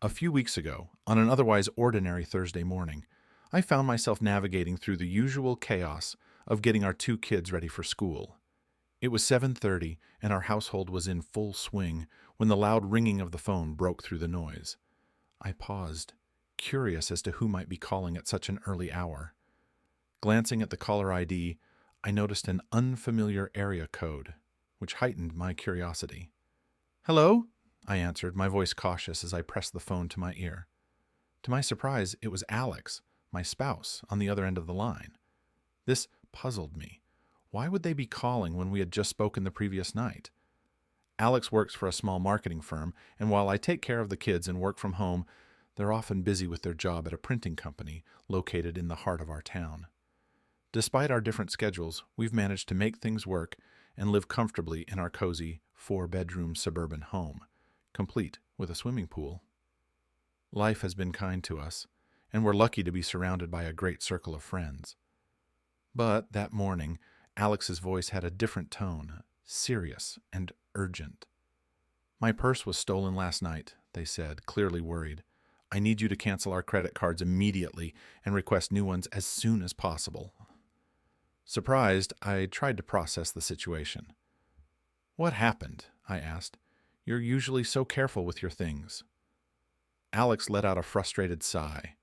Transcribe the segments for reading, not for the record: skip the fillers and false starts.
A few weeks ago, on an otherwise ordinary Thursday morning, I found myself navigating through the usual chaos of getting our two kids ready for school. It was 7:30 and our household was in full swing when the loud ringing of the phone broke through the noise. I paused, curious as to who might be calling at such an early hour. Glancing at the caller ID, I noticed an unfamiliar area code, which heightened my curiosity. "Hello?" I answered, my voice cautious as I pressed the phone to my ear. To my surprise, it was Alex, my spouse, on the other end of the line. This puzzled me. Why would they be calling when we had just spoken the previous night? Alex works for a small marketing firm, and while I take care of the kids and work from home, they're often busy with their job at a printing company located in the heart of our town. Despite our different schedules, we've managed to make things work and live comfortably in our cozy, four-bedroom suburban home, complete with a swimming pool. Life has been kind to us, and we're lucky to be surrounded by a great circle of friends. But that morning, Alex's voice had a different tone, serious and urgent. "My purse was stolen last night," they said, clearly worried. "I need you to cancel our credit cards immediately and request new ones as soon as possible." Surprised, I tried to process the situation. "What happened?" I asked. "You're usually so careful with your things." Alex let out a frustrated sigh.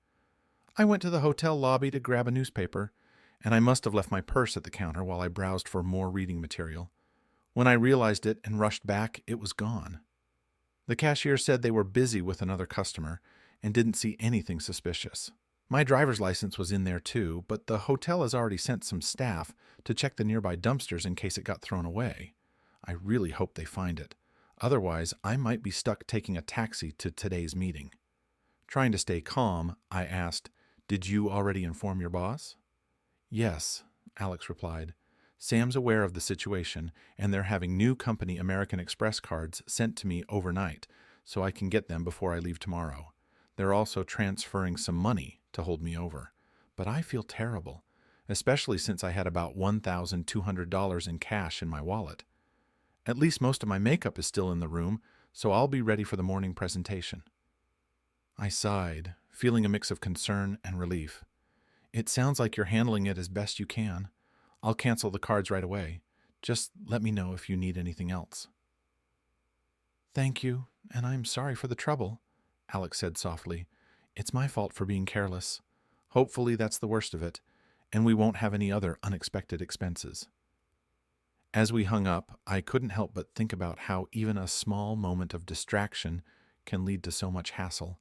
"I went to the hotel lobby to grab a newspaper, and I must have left my purse at the counter while I browsed for more reading material. When I realized it and rushed back, it was gone." The cashier said they were busy with another customer and didn't see anything suspicious. My driver's license was in there too, but the hotel has already sent some staff to check the nearby dumpsters in case it got thrown away. I really hope they find it. Otherwise, I might be stuck taking a taxi to today's meeting. Trying to stay calm, I asked, "Did you already inform your boss?" "Yes," Alex replied. "Sam's aware of the situation, and they're having new company American Express cards sent to me overnight, so I can get them before I leave tomorrow. They're also transferring some money to hold me over. But I feel terrible, especially since I had about $1,200 in cash in my wallet. At least most of my makeup is still in the room, so I'll be ready for the morning presentation." I sighed, feeling a mix of concern and relief. "It sounds like you're handling it as best you can. I'll cancel the cards right away. Just let me know if you need anything else." "Thank you, and I'm sorry for the trouble," Alex said softly. "It's my fault for being careless. Hopefully that's the worst of it, and we won't have any other unexpected expenses." As we hung up, I couldn't help but think about how even a small moment of distraction can lead to so much hassle.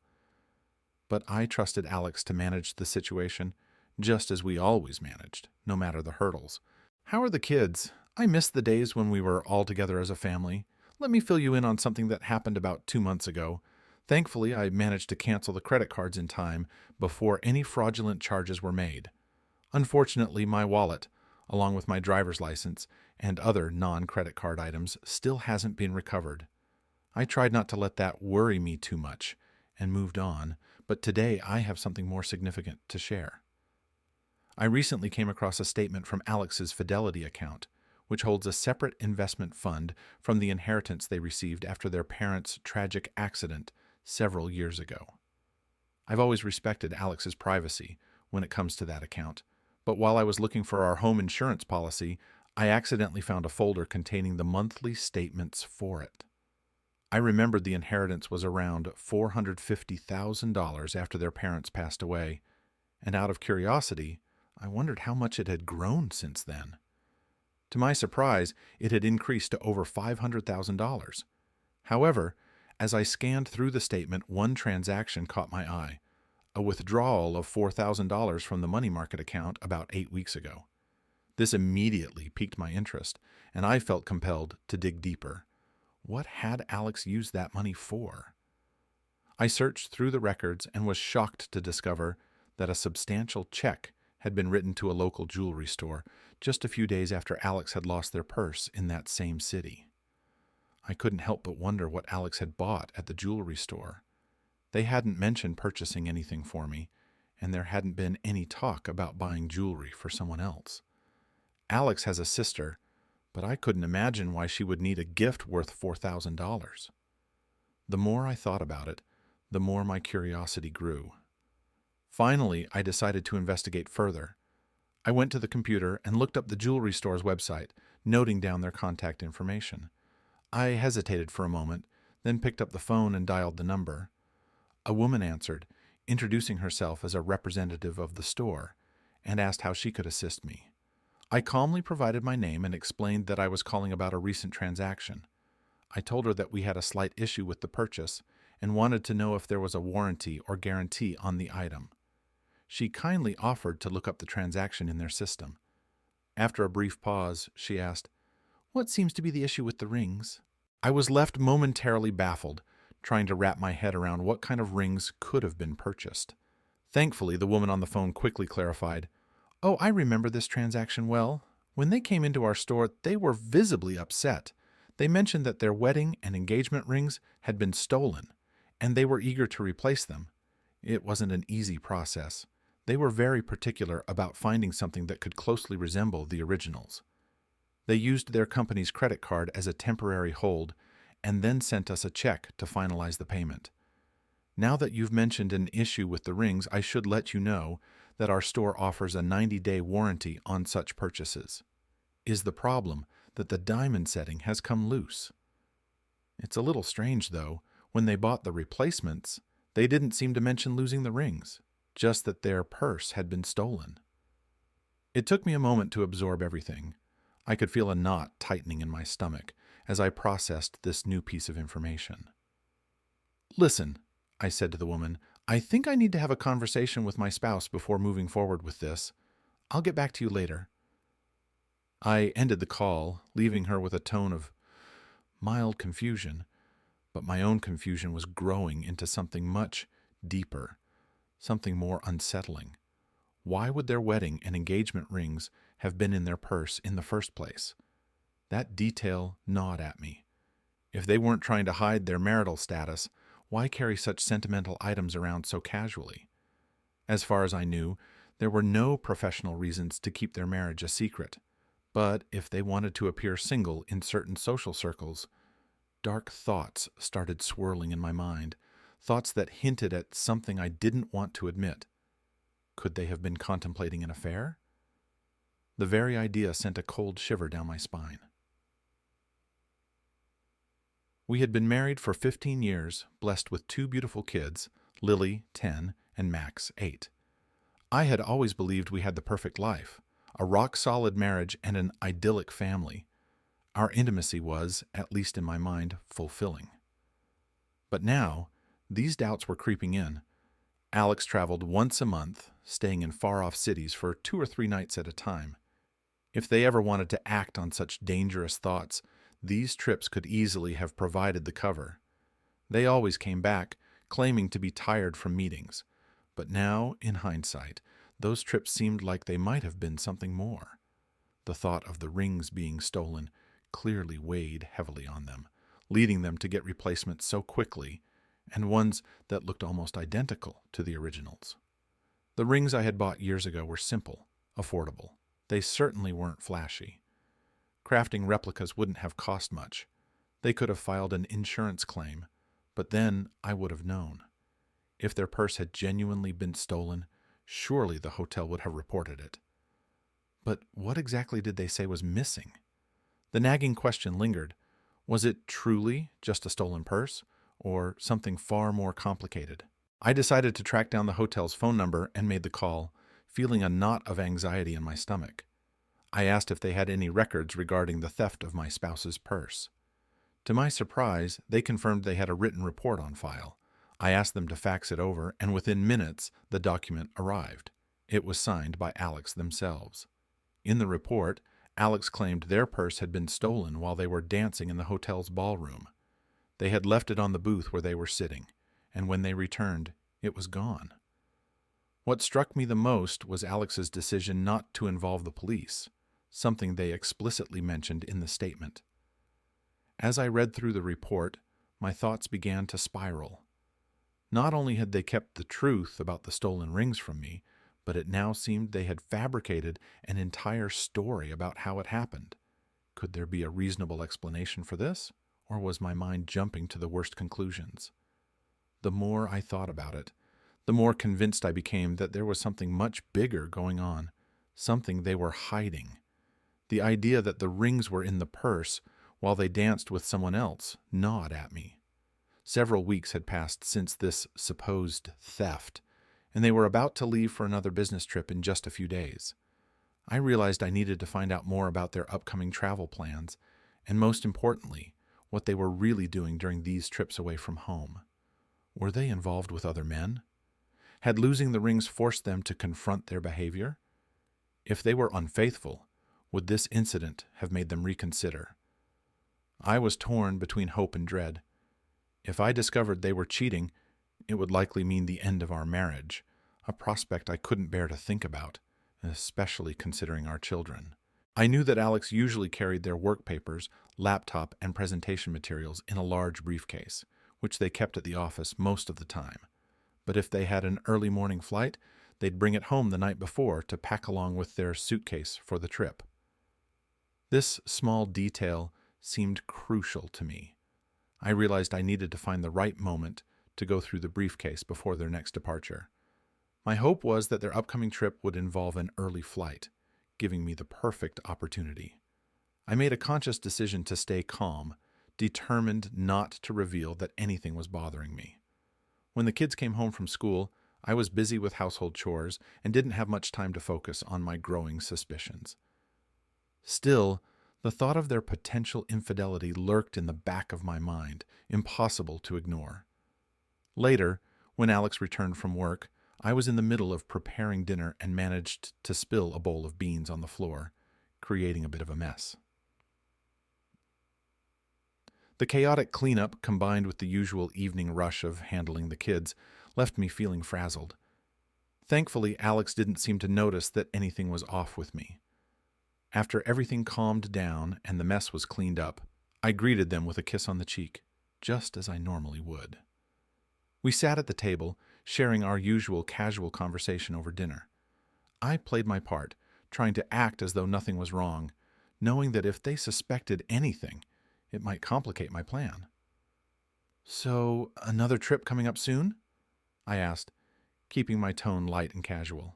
But I trusted Alex to manage the situation, just as we always managed, no matter the hurdles. "How are the kids? I miss the days when we were all together as a family. Let me fill you in on something that happened about 2 months ago. Thankfully, I managed to cancel the credit cards in time before any fraudulent charges were made. Unfortunately, my wallet, along with my driver's license and other non-credit card items, still hasn't been recovered. I tried not to let that worry me too much and moved on, but today I have something more significant to share. I recently came across a statement from Alex's Fidelity account, which holds a separate investment fund from the inheritance they received after their parents' tragic accident several years ago. I've always respected Alex's privacy when it comes to that account, but while I was looking for our home insurance policy, I accidentally found a folder containing the monthly statements for it. I remembered the inheritance was around $450,000 after their parents passed away, and out of curiosity, I wondered how much it had grown since then. To my surprise, it had increased to over $500,000. However, as I scanned through the statement, one transaction caught my eye: a withdrawal of $4,000 from the money market account about 8 weeks ago. This immediately piqued my interest, and I felt compelled to dig deeper. What had Alex used that money for? I searched through the records and was shocked to discover that a substantial check had been written to a local jewelry store just a few days after Alex had lost their purse in that same city. I couldn't help but wonder what Alex had bought at the jewelry store. They hadn't mentioned purchasing anything for me, and there hadn't been any talk about buying jewelry for someone else. Alex has a sister, but I couldn't imagine why she would need a gift worth $4,000. The more I thought about it, the more my curiosity grew. Finally, I decided to investigate further. I went to the computer and looked up the jewelry store's website, noting down their contact information. I hesitated for a moment, then picked up the phone and dialed the number. A woman answered, introducing herself as a representative of the store, and asked how she could assist me. I calmly provided my name and explained that I was calling about a recent transaction. I told her that we had a slight issue with the purchase and wanted to know if there was a warranty or guarantee on the item. She kindly offered to look up the transaction in their system. After a brief pause, she asked, "What seems to be the issue with the rings?" I was left momentarily baffled, trying to wrap my head around what kind of rings could have been purchased. Thankfully, the woman on the phone quickly clarified, "Oh, I remember this transaction well. When they came into our store, they were visibly upset. They mentioned that their wedding and engagement rings had been stolen, and they were eager to replace them. It wasn't an easy process. They were very particular about finding something that could closely resemble the originals. They used their company's credit card as a temporary hold and then sent us a check to finalize the payment. Now that you've mentioned an issue with the rings, I should let you know that our store offers a 90-day warranty on such purchases. Is the problem that the diamond setting has come loose? It's a little strange, though. When they bought the replacements, they didn't seem to mention losing the rings, just that their purse had been stolen." It took me a moment to absorb everything. I could feel a knot tightening in my stomach as I processed this new piece of information. "Listen," I said to the woman, "I think I need to have a conversation with my spouse before moving forward with this. I'll get back to you later." I ended the call, leaving her with a tone of mild confusion, but my own confusion was growing into something much deeper, something more unsettling. Why would their wedding and engagement rings have been in their purse in the first place? That detail gnawed at me. If they weren't trying to hide their marital status, why carry such sentimental items around so casually? As far as I knew, there were no professional reasons to keep their marriage a secret. But if they wanted to appear single in certain social circles, dark thoughts started swirling in my mind, thoughts that hinted at something I didn't want to admit. Could they have been contemplating an affair? The very idea sent a cold shiver down my spine. We had been married for 15 years, blessed with 2 beautiful kids, Lily, 10, and Max, 8. I had always believed we had the perfect life, a rock-solid marriage and an idyllic family. Our intimacy was, at least in my mind, fulfilling. But now, these doubts were creeping in. Alex traveled once a month, staying in far-off cities for 2 or 3 nights at a time. If they ever wanted to act on such dangerous thoughts, these trips could easily have provided the cover. They always came back, claiming to be tired from meetings. But now, in hindsight, those trips seemed like they might have been something more. The thought of the rings being stolen clearly weighed heavily on them, leading them to get replacements so quickly, and ones that looked almost identical to the originals. The rings I had bought years ago were simple, affordable. They certainly weren't flashy. Crafting replicas wouldn't have cost much. They could have filed an insurance claim, but then I would have known. If their purse had genuinely been stolen, surely the hotel would have reported it. But what exactly did they say was missing? The nagging question lingered. Was it truly just a stolen purse, or something far more complicated? I decided to track down the hotel's phone number and made the call, feeling a knot of anxiety in my stomach. I asked if they had any records regarding the theft of my spouse's purse. To my surprise, they confirmed they had a written report on file. I asked them to fax it over, and within minutes, the document arrived. It was signed by Alex themselves. In the report, Alex claimed their purse had been stolen while they were dancing in the hotel's ballroom. They had left it on the booth where they were sitting, and when they returned, it was gone. What struck me the most was Alex's decision not to involve the police, something they explicitly mentioned in the statement. As I read through the report, my thoughts began to spiral. Not only had they kept the truth about the stolen rings from me, but it now seemed they had fabricated an entire story about how it happened. Could there be a reasonable explanation for this, or was my mind jumping to the worst conclusions? the more I thought about it, the more convinced I became that there was something much bigger going on, something they were hiding. The idea that the rings were in the purse while they danced with someone else gnawed at me. Several weeks had passed since this supposed theft, and they were about to leave for another business trip in just a few days. I realized I needed to find out more about their upcoming travel plans, and most importantly, what they were really doing during these trips away from home. Were they involved with other men? Had losing the rings forced them to confront their behavior? If they were unfaithful, would this incident have made them reconsider? I was torn between hope and dread. If I discovered they were cheating, it would likely mean the end of our marriage, a prospect I couldn't bear to think about, especially considering our children. I knew that Alex usually carried their work papers, laptop, and presentation materials in a large briefcase, which they kept at the office most of the time. But if they had an early morning flight, they'd bring it home the night before to pack along with their suitcase for the trip. This small detail seemed crucial to me. I realized I needed to find the right moment to go through the briefcase before their next departure. My hope was that their upcoming trip would involve an early flight, giving me the perfect opportunity. I made a conscious decision to stay calm, determined not to reveal that anything was bothering me. When the kids came home from school, I was busy with household chores and didn't have much time to focus on my growing suspicions. Still, the thought of their potential infidelity lurked in the back of my mind, impossible to ignore. Later, when Alex returned from work, I was in the middle of preparing dinner and managed to spill a bowl of beans on the floor, creating a bit of a mess. The chaotic cleanup, combined with the usual evening rush of handling the kids, left me feeling frazzled. Thankfully, Alex didn't seem to notice that anything was off with me. After everything calmed down and the mess was cleaned up, I greeted them with a kiss on the cheek, just as I normally would. We sat at the table, sharing our usual casual conversation over dinner. I played my part, trying to act as though nothing was wrong, knowing that if they suspected anything, it might complicate my plan. "So, another trip coming up soon?" I asked, keeping my tone light and casual.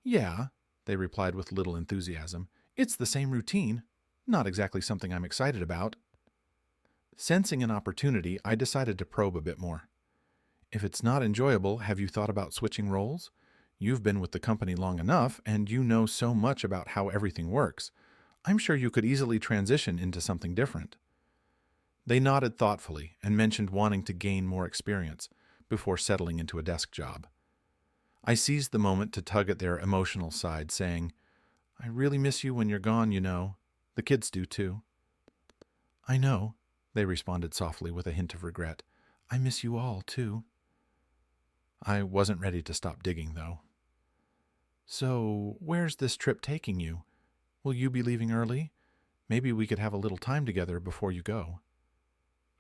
"Yeah," they replied with little enthusiasm. "It's the same routine. Not exactly something I'm excited about." Sensing an opportunity, I decided to probe a bit more. "If it's not enjoyable, have you thought about switching roles? You've been with the company long enough, and you know so much about how everything works. I'm sure you could easily transition into something different." They nodded thoughtfully and mentioned wanting to gain more experience before settling into a desk job. I seized the moment to tug at their emotional side, saying, "I really miss you when you're gone, you know. The kids do too." "I know," they responded softly with a hint of regret. "I miss you all, too." I wasn't ready to stop digging, though. "So, where's this trip taking you? Will you be leaving early? Maybe we could have a little time together before you go."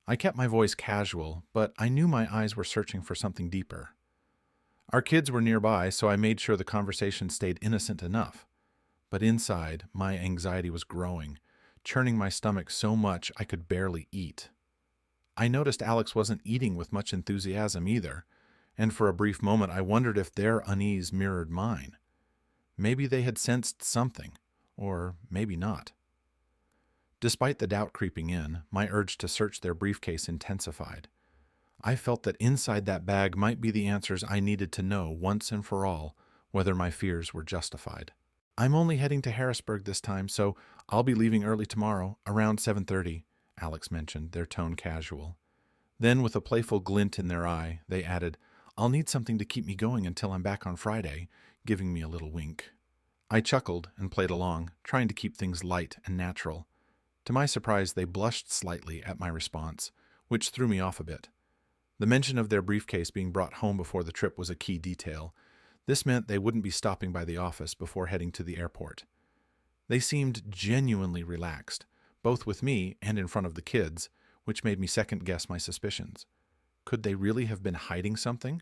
I kept my voice casual, but I knew my eyes were searching for something deeper. Our kids were nearby, so I made sure the conversation stayed innocent enough. But inside, my anxiety was growing, churning my stomach so much I could barely eat. I noticed Alex wasn't eating with much enthusiasm either, and for a brief moment I wondered if their unease mirrored mine. Maybe they had sensed something, or maybe not. Despite the doubt creeping in, my urge to search their briefcase intensified. I felt that inside that bag might be the answers I needed to know once and for all whether my fears were justified. "I'm only heading to Harrisburg this time, so I'll be leaving early tomorrow, around 7:30, Alex mentioned, their tone casual. Then, with a playful glint in their eye, they added, "I'll need something to keep me going until I'm back on Friday," giving me a little wink. I chuckled and played along, trying to keep things light and natural. To my surprise, they blushed slightly at my response, which threw me off a bit. The mention of their briefcase being brought home before the trip was a key detail. This meant they wouldn't be stopping by the office before heading to the airport. They seemed genuinely relaxed, both with me and in front of the kids, which made me second-guess my suspicions. Could they really have been hiding something,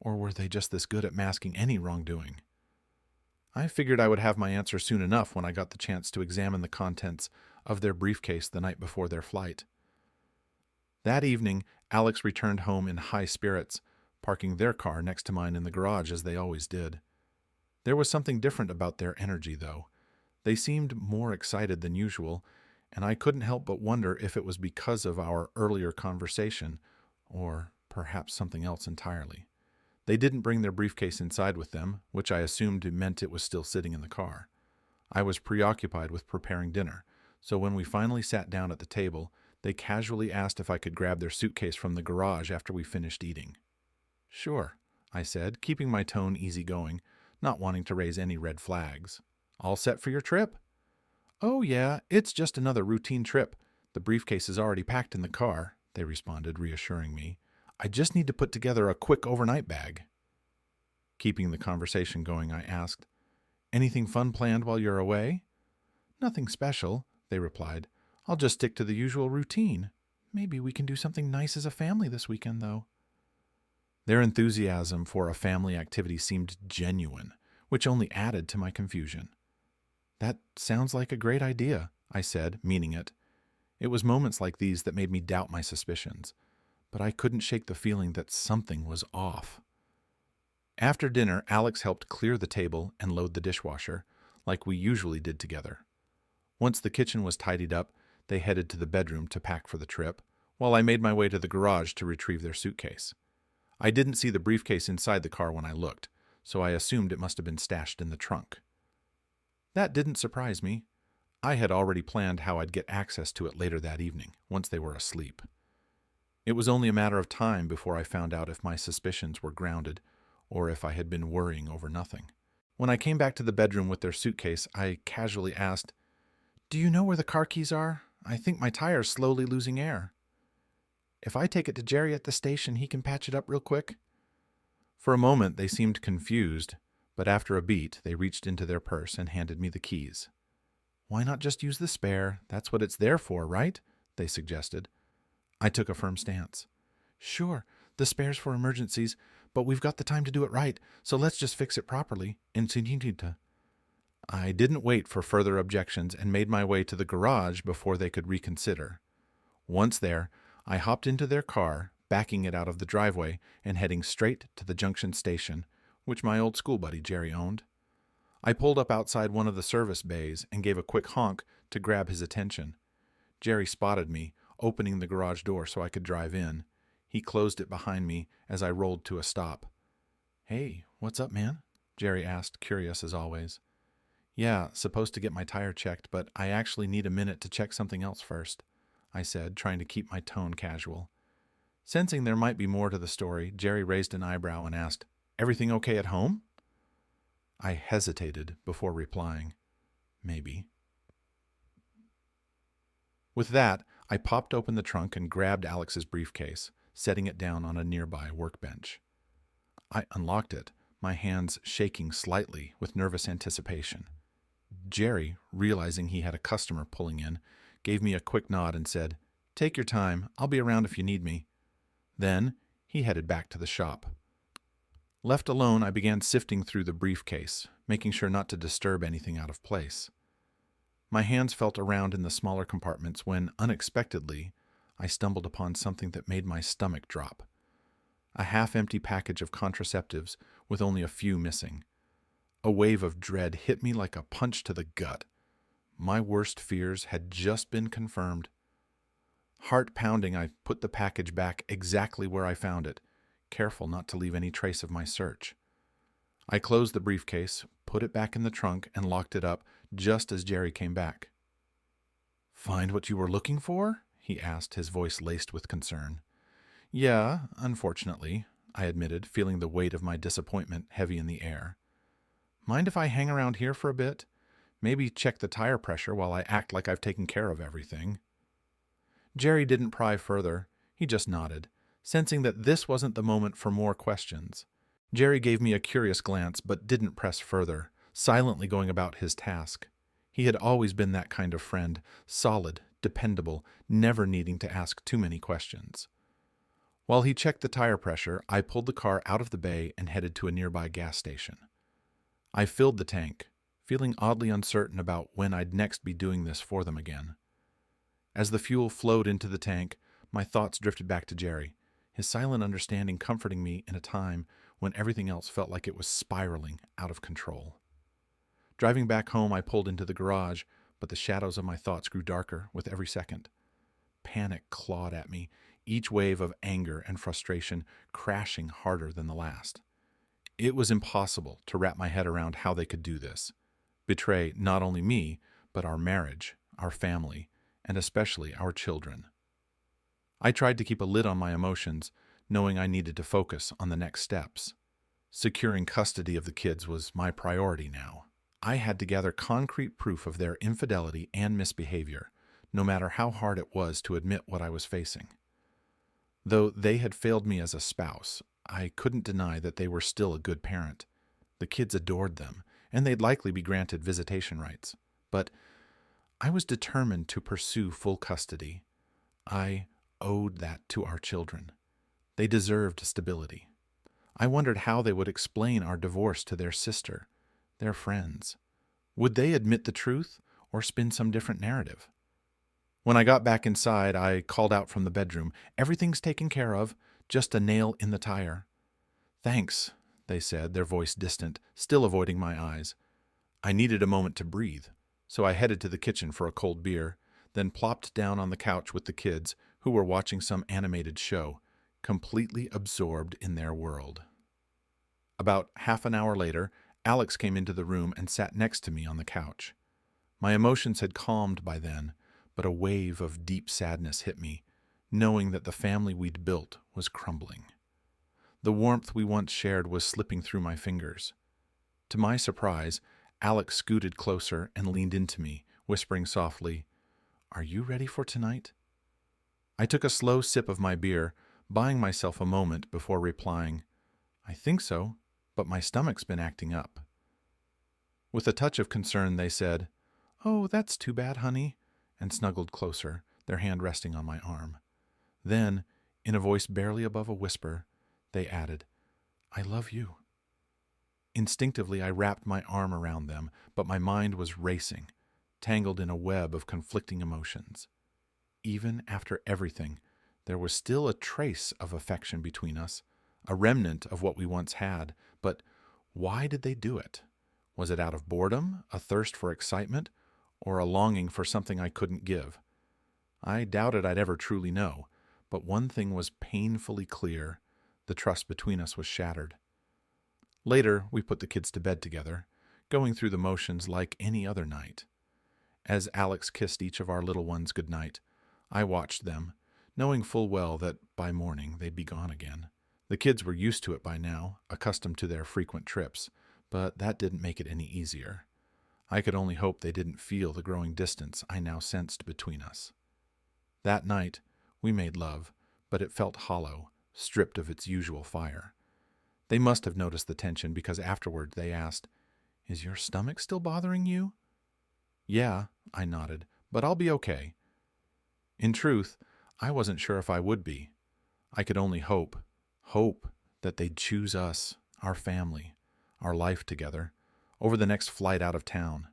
or were they just this good at masking any wrongdoing? I figured I would have my answer soon enough when I got the chance to examine the contents of their briefcase the night before their flight. That evening, Alex returned home in high spirits, parking their car next to mine in the garage as they always did. There was something different about their energy, though. They seemed more excited than usual, and I couldn't help but wonder if it was because of our earlier conversation, or perhaps something else entirely. They didn't bring their briefcase inside with them, which I assumed meant it was still sitting in the car. I was preoccupied with preparing dinner, so when we finally sat down at the table, they casually asked if I could grab their suitcase from the garage after we finished eating. Sure, I said, keeping my tone easygoing, not wanting to raise any red flags. All set for your trip? Oh, yeah, it's just another routine trip. The briefcase is already packed in the car, they responded, reassuring me. I just need to put together a quick overnight bag. Keeping the conversation going, I asked, anything fun planned while you're away? Nothing special, they replied. I'll just stick to the usual routine. Maybe we can do something nice as a family this weekend, though. Their enthusiasm for a family activity seemed genuine, which only added to my confusion. That sounds like a great idea, I said, meaning it. It was moments like these that made me doubt my suspicions, but I couldn't shake the feeling that something was off. After dinner, Alex helped clear the table and load the dishwasher, like we usually did together. Once the kitchen was tidied up, they headed to the bedroom to pack for the trip, while I made my way to the garage to retrieve their suitcase. I didn't see the briefcase inside the car when I looked, so I assumed it must have been stashed in the trunk. That didn't surprise me. I had already planned how I'd get access to it later that evening, once they were asleep. It was only a matter of time before I found out if my suspicions were grounded, or if I had been worrying over nothing. When I came back to the bedroom with their suitcase, I casually asked, "Do you know where the car keys are? I think my tire's slowly losing air." "If I take it to Jerry at the station, he can patch it up real quick." For a moment, they seemed confused, but after a beat, they reached into their purse and handed me the keys. "Why not just use the spare? That's what it's there for, right?" they suggested. I took a firm stance. "Sure, the spare's for emergencies, but we've got the time to do it right, so let's just fix it properly. Infinita." I didn't wait for further objections and made my way to the garage before they could reconsider. Once there, I hopped into their car, backing it out of the driveway and heading straight to the Junction station, which my old school buddy Jerry owned. I pulled up outside one of the service bays and gave a quick honk to grab his attention. Jerry spotted me, opening the garage door so I could drive in. He closed it behind me as I rolled to a stop. "Hey, what's up, man?" Jerry asked, curious as always. "Yeah, supposed to get my tire checked, but I actually need a minute to check something else first," I said, trying to keep my tone casual. Sensing there might be more to the story, Jerry raised an eyebrow and asked, "Everything okay at home?" I hesitated before replying, "Maybe." With that, I popped open the trunk and grabbed Alex's briefcase, setting it down on a nearby workbench. I unlocked it, my hands shaking slightly with nervous anticipation. Jerry, realizing he had a customer pulling in, gave me a quick nod and said, "Take your time, I'll be around if you need me." Then, he headed back to the shop. Left alone, I began sifting through the briefcase, making sure not to disturb anything out of place. My hands felt around in the smaller compartments when, unexpectedly, I stumbled upon something that made my stomach drop. A half-empty package of contraceptives with only a few missing. A wave of dread hit me like a punch to the gut. My worst fears had just been confirmed. Heart pounding, I put the package back exactly where I found it, careful not to leave any trace of my search. I closed the briefcase, put it back in the trunk, and locked it up just as Jerry came back. "Find what you were looking for?" he asked, his voice laced with concern. "Yeah, unfortunately," I admitted, feeling the weight of my disappointment heavy in the air. "Mind if I hang around here for a bit? Maybe check the tire pressure while I act like I've taken care of everything." Jerry didn't pry further. He just nodded, sensing that this wasn't the moment for more questions. Jerry gave me a curious glance, but didn't press further, silently going about his task. He had always been that kind of friend, solid, dependable, never needing to ask too many questions. While he checked the tire pressure, I pulled the car out of the bay and headed to a nearby gas station. I filled the tank, feeling oddly uncertain about when I'd next be doing this for them again. As the fuel flowed into the tank, My thoughts drifted back to Jerry, his silent understanding comforting me in a time when everything else felt like it was spiraling out of control. Driving back home, I pulled into the garage, but the shadows of my thoughts grew darker with every second. Panic clawed at me, each wave of anger and frustration crashing harder than the last. It was impossible to wrap my head around how they could do this. Betray not only me, but our marriage, our family, and especially our children. I tried to keep a lid on my emotions, knowing I needed to focus on the next steps. Securing custody of the kids was my priority now. I had to gather concrete proof of their infidelity and misbehavior, no matter how hard it was to admit what I was facing. Though they had failed me as a spouse, I couldn't deny that they were still a good parent. The kids adored them, and they'd likely be granted visitation rights. But I was determined to pursue full custody. I owed that to our children. They deserved stability. I wondered how they would explain our divorce to their sister, their friends. Would they admit the truth or spin some different narrative? When I got back inside, I called out from the bedroom, "Everything's taken care of, just a nail in the tire." "Thanks," they said, their voice distant, still avoiding my eyes. I needed a moment to breathe, so I headed to the kitchen for a cold beer, then plopped down on the couch with the kids, who were watching some animated show, completely absorbed in their world. About half an hour later, Alex came into the room and sat next to me on the couch. My emotions had calmed by then, but a wave of deep sadness hit me, knowing that the family we'd built was crumbling. The warmth we once shared was slipping through my fingers. To my surprise, Alex scooted closer and leaned into me, whispering softly, "Are you ready for tonight?" I took a slow sip of my beer, buying myself a moment before replying, "I think so, but my stomach's been acting up." With a touch of concern, they said, "Oh, that's too bad, honey," and snuggled closer, their hand resting on my arm. Then, in a voice barely above a whisper, they added, "I love you." Instinctively, I wrapped my arm around them, but my mind was racing, tangled in a web of conflicting emotions. Even after everything, there was still a trace of affection between us, a remnant of what we once had. But why did they do it? Was it out of boredom, a thirst for excitement, or a longing for something I couldn't give? I doubted I'd ever truly know, but one thing was painfully clear: the trust between us was shattered. Later, we put the kids to bed together, going through the motions like any other night. As Alex kissed each of our little ones goodnight, I watched them, knowing full well that by morning they'd be gone again. The kids were used to it by now, accustomed to their frequent trips, but that didn't make it any easier. I could only hope they didn't feel the growing distance I now sensed between us. That night, we made love, but it felt hollow, stripped of its usual fire. They must have noticed the tension because afterward they asked, "Is your stomach still bothering you?" "Yeah," I nodded, "but I'll be okay." In truth, I wasn't sure if I would be. I could only hope that they'd choose us, our family, our life together, over the next flight out of town.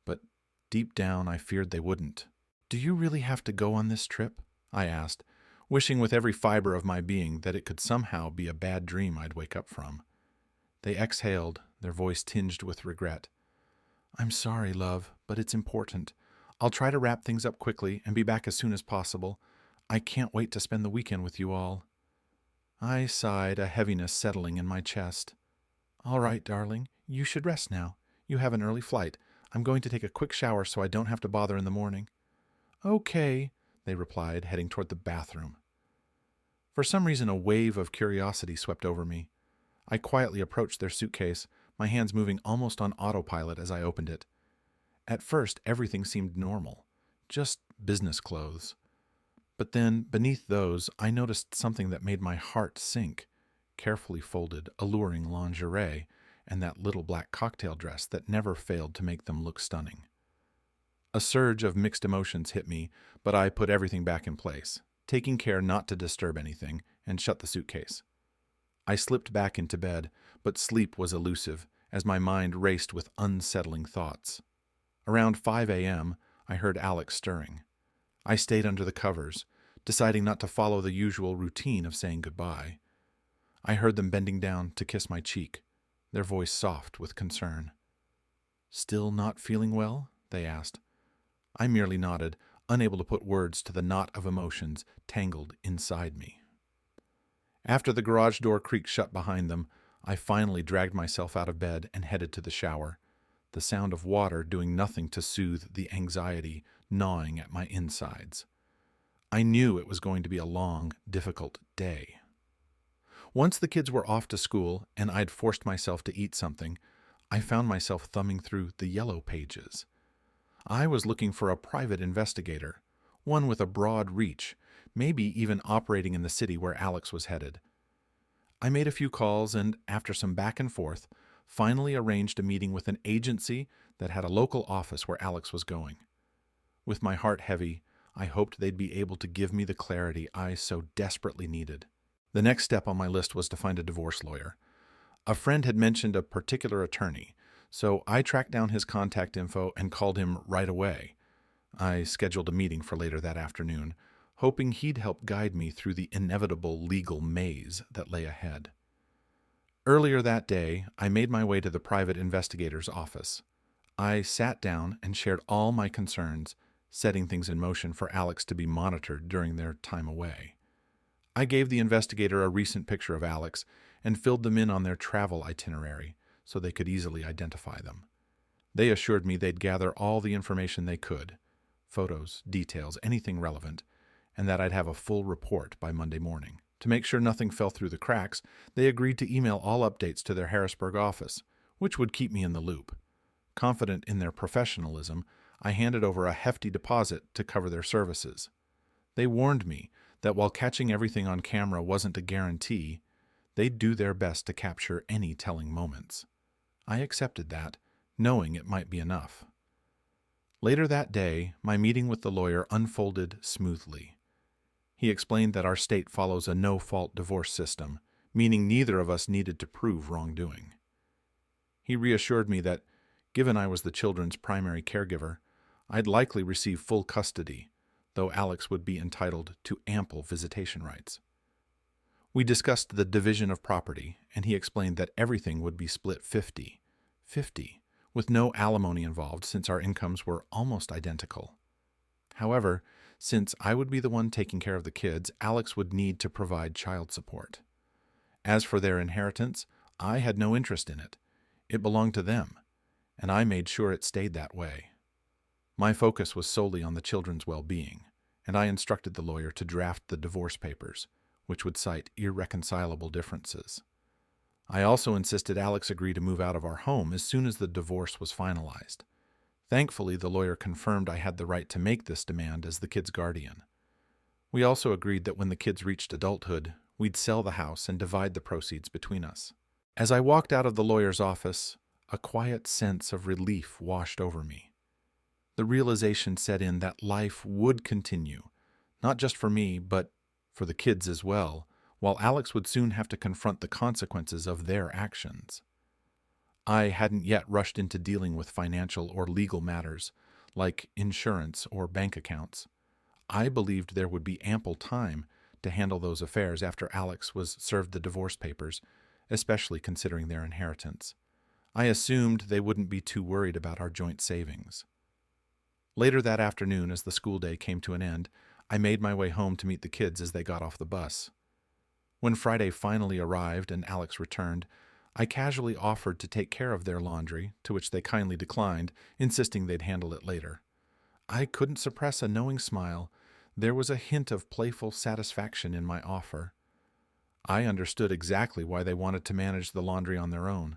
But deep down, I feared they wouldn't. "Do you really have to go on this trip?" I asked, wishing with every fiber of my being that it could somehow be a bad dream I'd wake up from. They exhaled, their voice tinged with regret. "I'm sorry, love, but it's important. I'll try to wrap things up quickly and be back as soon as possible. I can't wait to spend the weekend with you all." I sighed, a heaviness settling in my chest. "All right, darling, you should rest now. You have an early flight. I'm going to take a quick shower so I don't have to bother in the morning." "Okay," they replied, heading toward the bathroom. For some reason, a wave of curiosity swept over me. I quietly approached their suitcase, my hands moving almost on autopilot as I opened it. At first, everything seemed normal, just business clothes. But then, beneath those, I noticed something that made my heart sink: carefully folded, alluring lingerie, and that little black cocktail dress that never failed to make them look stunning. A surge of mixed emotions hit me, but I put everything back in place, taking care not to disturb anything, and shut the suitcase. I slipped back into bed, but sleep was elusive, as my mind raced with unsettling thoughts. Around 5 a.m., I heard Alex stirring. I stayed under the covers, deciding not to follow the usual routine of saying goodbye. I heard them bending down to kiss my cheek, their voice soft with concern. "Still not feeling well?" they asked. I merely nodded, unable to put words to the knot of emotions tangled inside me. After the garage door creaked shut behind them, I finally dragged myself out of bed and headed to the shower, the sound of water doing nothing to soothe the anxiety gnawing at my insides. I knew it was going to be a long, difficult day. Once the kids were off to school and I'd forced myself to eat something, I found myself thumbing through the yellow pages. I was looking for a private investigator, one with a broad reach, maybe even operating in the city where Alex was headed. I made a few calls and, after some back and forth, finally arranged a meeting with an agency that had a local office where Alex was going. With my heart heavy, I hoped they'd be able to give me the clarity I so desperately needed. The next step on my list was to find a divorce lawyer. A friend had mentioned a particular attorney, so I tracked down his contact info and called him right away. I scheduled a meeting for later that afternoon, hoping he'd help guide me through the inevitable legal maze that lay ahead. Earlier that day, I made my way to the private investigator's office. I sat down and shared all my concerns, setting things in motion for Alex to be monitored during their time away. I gave the investigator a recent picture of Alex and filled them in on their travel itinerary so they could easily identify them. They assured me they'd gather all the information they could, photos, details, anything relevant, and that I'd have a full report by Monday morning. To make sure nothing fell through the cracks, they agreed to email all updates to their Harrisburg office, which would keep me in the loop. Confident in their professionalism, I handed over a hefty deposit to cover their services. They warned me that while catching everything on camera wasn't a guarantee, they'd do their best to capture any telling moments. I accepted that, knowing it might be enough. Later that day, my meeting with the lawyer unfolded smoothly. He explained that our state follows a no-fault divorce system, meaning neither of us needed to prove wrongdoing. He reassured me that, given I was the children's primary caregiver, I'd likely receive full custody, though Alex would be entitled to ample visitation rights. We discussed the division of property, and he explained that everything would be split 50-50, with no alimony involved since our incomes were almost identical. However, since I would be the one taking care of the kids, Alex would need to provide child support. As for their inheritance, I had no interest in it. It belonged to them, and I made sure it stayed that way. My focus was solely on the children's well-being, and I instructed the lawyer to draft the divorce papers, which would cite irreconcilable differences. I also insisted Alex agree to move out of our home as soon as the divorce was finalized. Thankfully, the lawyer confirmed I had the right to make this demand as the kids' guardian. We also agreed that when the kids reached adulthood, we'd sell the house and divide the proceeds between us. As I walked out of the lawyer's office, a quiet sense of relief washed over me. The realization set in that life would continue, not just for me, but for the kids as well, while Alex would soon have to confront the consequences of their actions. I hadn't yet rushed into dealing with financial or legal matters, like insurance or bank accounts. I believed there would be ample time to handle those affairs after Alex was served the divorce papers, especially considering their inheritance. I assumed they wouldn't be too worried about our joint savings. Later that afternoon, as the school day came to an end, I made my way home to meet the kids as they got off the bus. When Friday finally arrived and Alex returned, I casually offered to take care of their laundry, to which they kindly declined, insisting they'd handle it later. I couldn't suppress a knowing smile. There was a hint of playful satisfaction in my offer. I understood exactly why they wanted to manage the laundry on their own.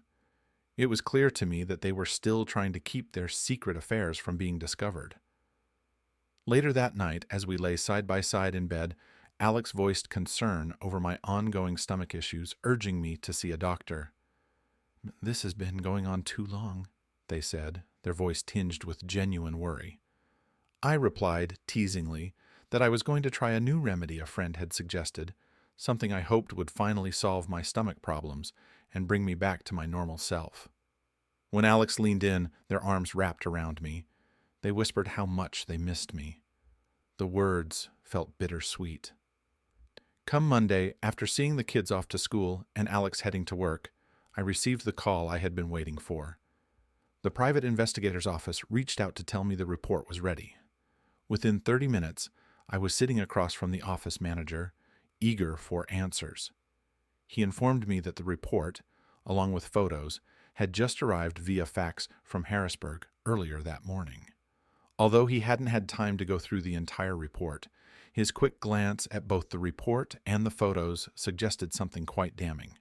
It was clear to me that they were still trying to keep their secret affairs from being discovered. Later that night, as we lay side by side in bed, Alex voiced concern over my ongoing stomach issues, urging me to see a doctor. "This has been going on too long," they said, their voice tinged with genuine worry. I replied, teasingly, that I was going to try a new remedy a friend had suggested, something I hoped would finally solve my stomach problems and bring me back to my normal self. When Alex leaned in, their arms wrapped around me, they whispered how much they missed me. The words felt bittersweet. Come Monday, after seeing the kids off to school and Alex heading to work, I received the call I had been waiting for. The private investigator's office reached out to tell me the report was ready. Within 30 minutes, I was sitting across from the office manager, eager for answers. He informed me that the report, along with photos, had just arrived via fax from Harrisburg earlier that morning. Although he hadn't had time to go through the entire report, his quick glance at both the report and the photos suggested something quite damning.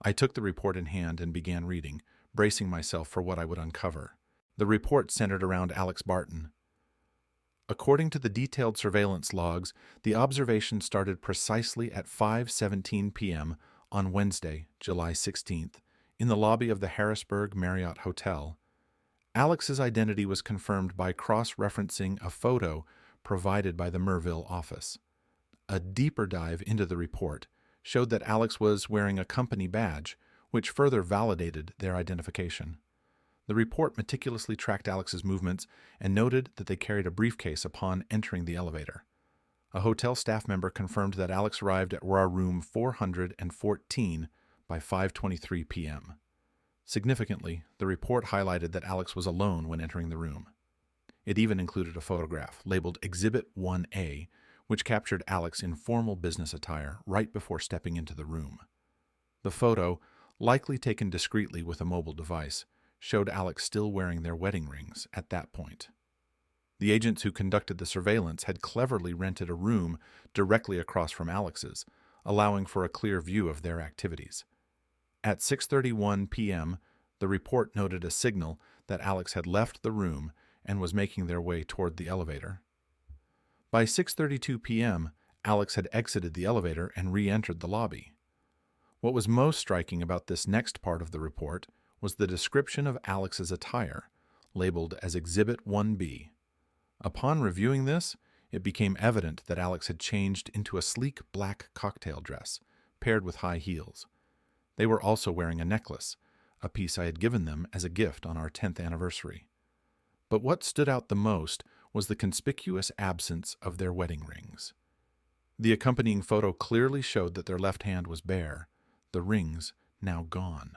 I took the report in hand and began reading, bracing myself for what I would uncover. The report centered around Alex Barton. According to the detailed surveillance logs, the observation started precisely at 5:17 p.m. on Wednesday, July 16th, in the lobby of the Harrisburg Marriott Hotel. Alex's identity was confirmed by cross-referencing a photo provided by the Merville office. A deeper dive into the report showed that Alex was wearing a company badge, which further validated their identification. The report meticulously tracked Alex's movements and noted that they carried a briefcase upon entering the elevator. A hotel staff member confirmed that Alex arrived at room 414 by 5:23 p.m. Significantly, the report highlighted that Alex was alone when entering the room. It even included a photograph labeled Exhibit 1A, which captured Alex in formal business attire right before stepping into the room. The photo, likely taken discreetly with a mobile device, showed Alex still wearing their wedding rings at that point. The agents who conducted the surveillance had cleverly rented a room directly across from Alex's, allowing for a clear view of their activities. At 6:31 p.m., the report noted a signal that Alex had left the room and was making their way toward the elevator. By 6:32 p.m., Alex had exited the elevator and re-entered the lobby. What was most striking about this next part of the report was the description of Alex's attire, labeled as Exhibit 1B. Upon reviewing this, it became evident that Alex had changed into a sleek black cocktail dress, paired with high heels. They were also wearing a necklace, a piece I had given them as a gift on our 10th anniversary. But what stood out the most was the conspicuous absence of their wedding rings. The accompanying photo clearly showed that their left hand was bare, the rings now gone.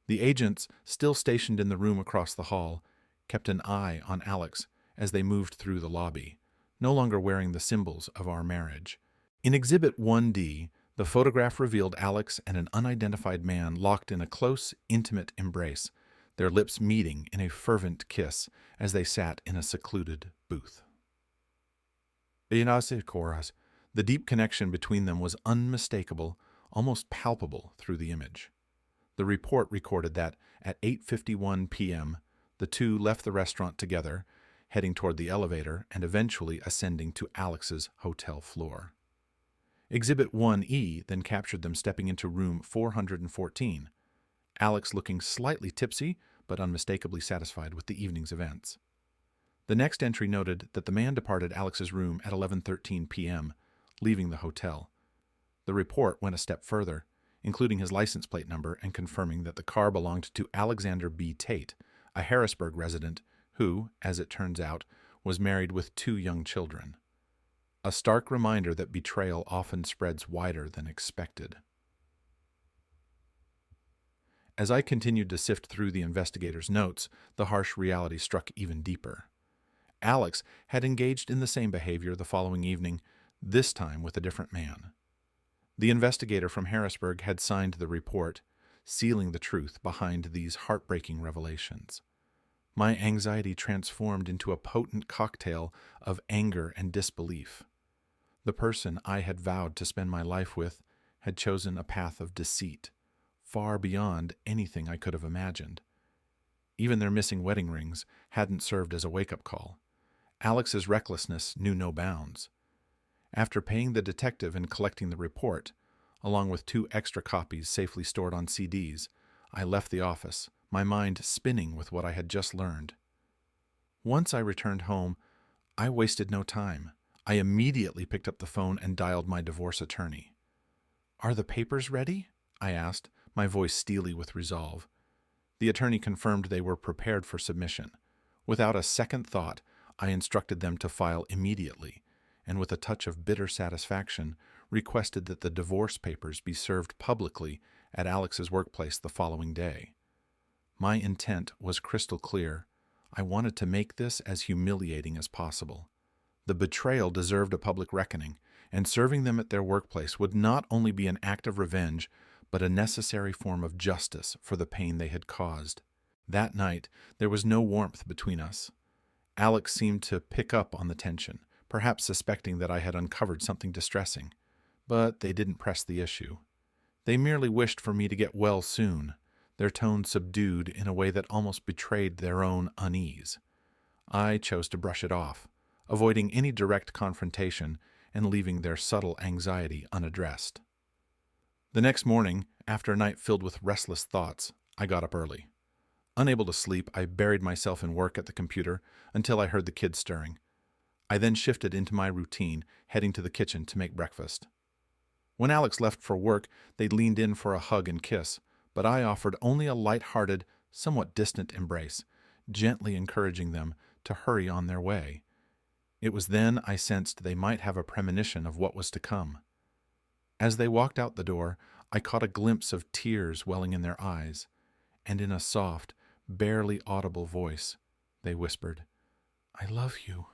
The agents, still stationed in the room across the hall, kept an eye on Alex as they moved through the lobby, no longer wearing the symbols of our marriage. In Exhibit 1D, the photograph revealed Alex and an unidentified man locked in a close, intimate embrace, their lips meeting in a fervent kiss as they sat in a secluded booth. The deep connection between them was unmistakable, almost palpable through the image. The report recorded that at 8:51 p.m., the two left the restaurant together, heading toward the elevator and eventually ascending to Alex's hotel floor. Exhibit 1E then captured them stepping into room 414, Alex looking slightly tipsy but unmistakably satisfied with the evening's events. The next entry noted that the man departed Alex's room at 11:13 p.m., leaving the hotel. The report went a step further, including his license plate number and confirming that the car belonged to Alexander B. Tate, a Harrisburg resident who, as it turns out, was married with 2 young children. A stark reminder that betrayal often spreads wider than expected. As I continued to sift through the investigator's notes, the harsh reality struck even deeper. Alex had engaged in the same behavior the following evening, this time with a different man. The investigator from Harrisburg had signed the report, sealing the truth behind these heartbreaking revelations. My anxiety transformed into a potent cocktail of anger and disbelief. The person I had vowed to spend my life with had chosen a path of deceit, far beyond anything I could have imagined. Even their missing wedding rings hadn't served as a wake-up call. Alex's recklessness knew no bounds. After paying the detective and collecting the report, along with 2 extra copies safely stored on CDs, I left the office, my mind spinning with what I had just learned. Once I returned home, I wasted no time. I immediately picked up the phone and dialed my divorce attorney. "Are the papers ready?" I asked, my voice steely with resolve. The attorney confirmed they were prepared for submission. Without a second thought, I instructed them to file immediately, and with a touch of bitter satisfaction, requested that the divorce papers be served publicly at Alex's workplace the following day. My intent was crystal clear. I wanted to make this as humiliating as possible. The betrayal deserved a public reckoning, and serving them at their workplace would not only be an act of revenge, but a necessary form of justice for the pain they had caused. That night, there was no warmth between us. Alex seemed to pick up on the tension, perhaps suspecting that I had uncovered something distressing. But they didn't press the issue. They merely wished for me to get well soon, their tone subdued in a way that almost betrayed their own unease. I chose to brush it off, avoiding any direct confrontation and leaving their subtle anxiety unaddressed. The next morning, after a night filled with restless thoughts, I got up early. Unable to sleep, I buried myself in work at the computer until I heard the kids stirring. I then shifted into my routine, heading to the kitchen to make breakfast. When Alex left for work, they leaned in for a hug and kiss, but I offered only a light-hearted, somewhat distant embrace, gently encouraging them to hurry on their way. It was then I sensed they might have a premonition of what was to come. As they walked out the door, I caught a glimpse of tears welling in their eyes, and in a soft, barely audible voice, they whispered, "I love you."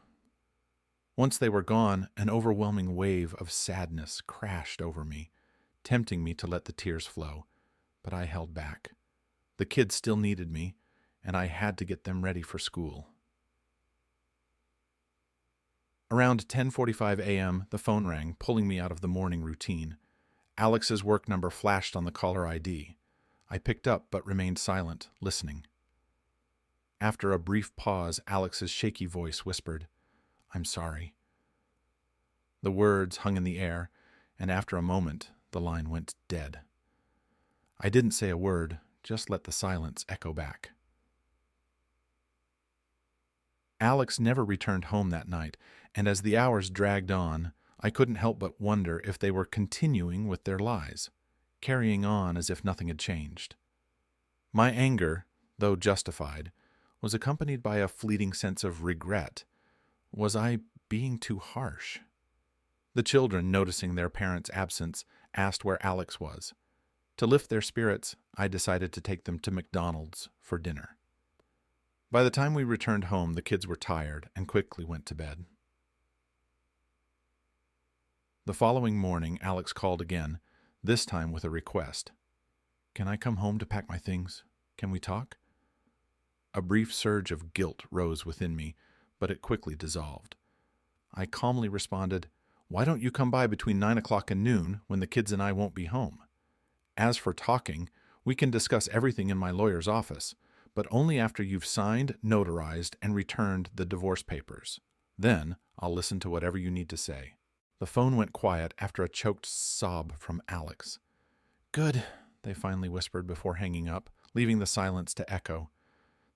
Once they were gone, an overwhelming wave of sadness crashed over me, tempting me to let the tears flow, but I held back. The kids still needed me, and I had to get them ready for school. Around 10:45 a.m., the phone rang, pulling me out of the morning routine. Alex's work number flashed on the caller ID. I picked up but remained silent, listening. After a brief pause, Alex's shaky voice whispered, "I'm sorry." The words hung in the air, and after a moment, the line went dead. I didn't say a word, just let the silence echo back. Alex never returned home that night, and as the hours dragged on, I couldn't help but wonder if they were continuing with their lies, carrying on as if nothing had changed. My anger, though justified, was accompanied by a fleeting sense of regret. Was I being too harsh? The children, noticing their parents' absence, asked where Alex was. To lift their spirits, I decided to take them to McDonald's for dinner. By the time we returned home, the kids were tired and quickly went to bed. The following morning, Alex called again, this time with a request. "Can I come home to pack my things? Can we talk?" A brief surge of guilt rose within me, but it quickly dissolved. I calmly responded, "Why don't you come by between 9 o'clock and noon when the kids and I won't be home? As for talking, we can discuss everything in my lawyer's office, but only after you've signed, notarized, and returned the divorce papers. Then I'll listen to whatever you need to say." The phone went quiet after a choked sob from Alex. "Good," they finally whispered before hanging up, leaving the silence to echo.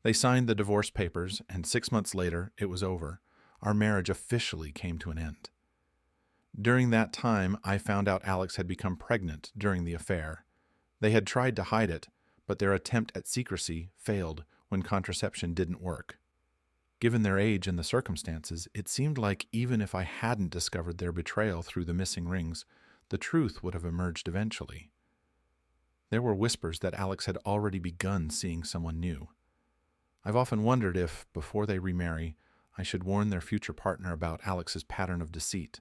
They signed the divorce papers, and 6 months later, it was over. Our marriage officially came to an end. During that time, I found out Alex had become pregnant during the affair. They had tried to hide it, but their attempt at secrecy failed when contraception didn't work. Given their age and the circumstances, it seemed like even if I hadn't discovered their betrayal through the missing rings, the truth would have emerged eventually. There were whispers that Alex had already begun seeing someone new. I've often wondered if, before they remarry, I should warn their future partner about Alex's pattern of deceit.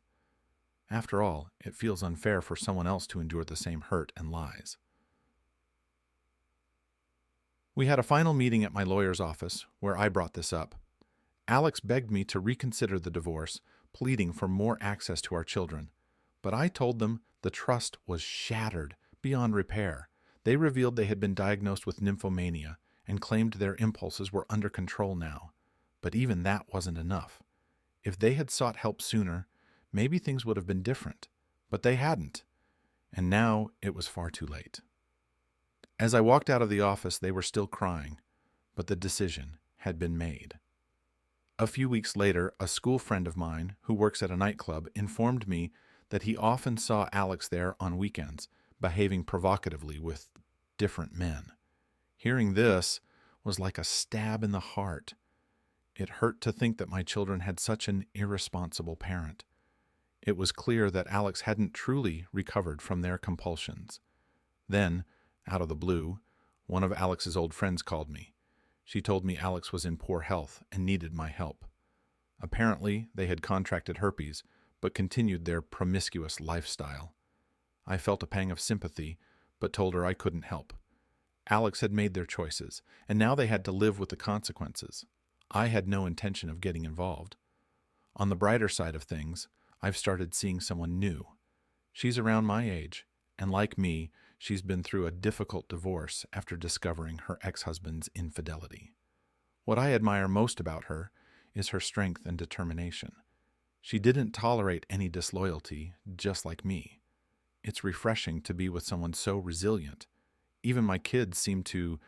After all, it feels unfair for someone else to endure the same hurt and lies. We had a final meeting at my lawyer's office, where I brought this up. Alex begged me to reconsider the divorce, pleading for more access to our children. But I told them the trust was shattered beyond repair. They revealed they had been diagnosed with nymphomania and claimed their impulses were under control now. But even that wasn't enough. If they had sought help sooner, maybe things would have been different. But they hadn't. And now it was far too late. As I walked out of the office, they were still crying, but the decision had been made. A few weeks later, a school friend of mine, who works at a nightclub, informed me that he often saw Alex there on weekends, behaving provocatively with different men. Hearing this was like a stab in the heart. It hurt to think that my children had such an irresponsible parent. It was clear that Alex hadn't truly recovered from their compulsions. Then, out of the blue, one of Alex's old friends called me. She told me Alex was in poor health and needed my help. Apparently, they had contracted herpes, but continued their promiscuous lifestyle. I felt a pang of sympathy, but told her I couldn't help. Alex had made their choices, and now they had to live with the consequences. I had no intention of getting involved. On the brighter side of things, I've started seeing someone new. She's around my age, and like me, she's been through a difficult divorce after discovering her ex-husband's infidelity. What I admire most about her is her strength and determination. She didn't tolerate any disloyalty, just like me. It's refreshing to be with someone so resilient. Even my kids seem to